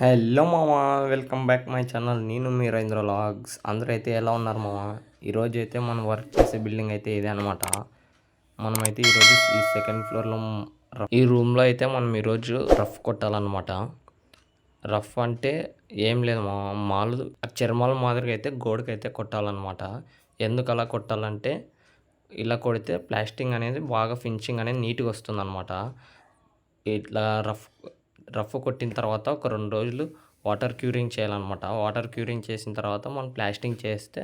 Hello మామ, welcome back my channel. నేను మీ Ravindra logs. అందరూ అయితే ఎలా ఉన్నారు మామ? ఈరోజు అయితే మనం వర్క్ చేసే బిల్డింగ్ అయితే ఇదే అనమాట. మనమైతే ఈరోజు ఈ సెకండ్ ఫ్లోర్లో ఈ రూమ్లో అయితే మనం ఈరోజు రఫ్ కొట్టాలన్నమాట. రఫ్ అంటే ఏం లేదు మాలు చర్మాల మాదిరిగా అయితే గోడకైతే కొట్టాలన్నమాట. ఎందుకు అలా కొట్టాలంటే ఇలా కొడితే ప్లాస్టింగ్ అనేది బాగా ఫినిషింగ్ అనేది నీట్గా వస్తుంది అనమాట. ఇట్లా రఫ్ కొట్టిన తర్వాత ఒక 2 రోజులు వాటర్ క్యూరింగ్ చేయాలన్నమాట. వాటర్ క్యూరింగ్ చేసిన తర్వాత మనం ప్లాస్టింగ్ చేస్తే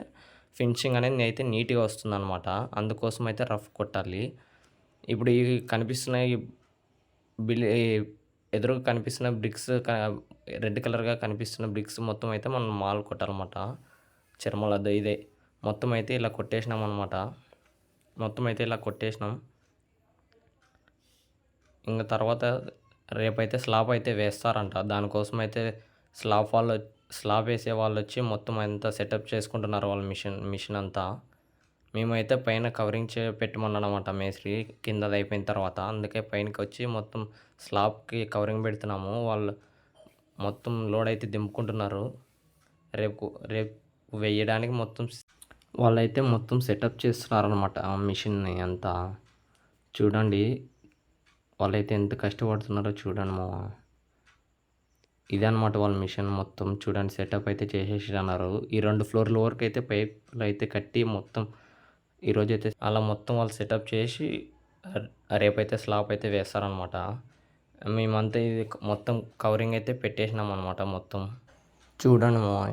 ఫినిషింగ్ అనేది అయితే నీట్గా వస్తుందన్నమాట. అందుకోసం అయితే రఫ్ కొట్టాలి. ఇప్పుడు ఈ కనిపిస్తున్న ఈ ఎదురుగా కనిపిస్తున్న బ్రిక్స్ రెడ్ కలర్గా కనిపిస్తున్న బ్రిక్స్ మొత్తం అయితే మనం మాల్ కొట్టాలన్నమాట. చర్మలద్దు ఇదే మొత్తం అయితే ఇలా కొట్టేసినాం అనమాట. మొత్తం అయితే ఇలా కొట్టేసినాం. ఇంకా తర్వాత రేపైతే స్లాబ్ అయితే వేస్తారంట. దానికోసం అయితే స్లాబ్ వేసే వాళ్ళు వచ్చి మొత్తం అంతా సెటప్ చేసుకుంటున్నారు వాళ్ళ మిషన్ అంతా. మేమైతే పైన కవరింగ్ పెట్టమన్నాడనమాట మేస్త్రి, కిందది అయిపోయిన తర్వాత. అందుకే పైనకి వచ్చి మొత్తం స్లాబ్కి కవరింగ్ పెడుతున్నాము. వాళ్ళు మొత్తం లోడ్ అయితే దింపుకుంటున్నారు. రేపు వేయడానికి వాళ్ళైతే మొత్తం సెటప్ చేస్తున్నారనమాట మిషన్ని అంతా. చూడండి వాళ్ళైతే ఎంత కష్టపడుతున్నారో చూడండి మామ. ఇదే అనమాట వాళ్ళ మిషన్ మొత్తం. చూడండి సెటప్ అయితే చేసేసి అన్నారు. ఈ 2 ఫ్లోర్ల వరకు అయితే పైపులు అయితే కట్టి మొత్తం ఈరోజైతే అలా మొత్తం వాళ్ళు సెటప్ చేసి రేపైతే స్లాబ్ అయితే వేస్తారనమాట. మేమంతా ఇది మొత్తం కవరింగ్ అయితే పెట్టేసినాం అనమాట మొత్తం. చూడండి మామ.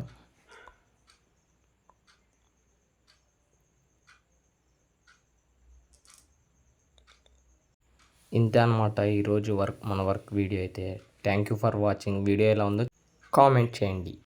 ఇంతే అనమాట ఈరోజు మన వర్క్ వీడియో అయితే. Thank you for watching. Video ఎలా ఉందో కామెంట్ చేయండి.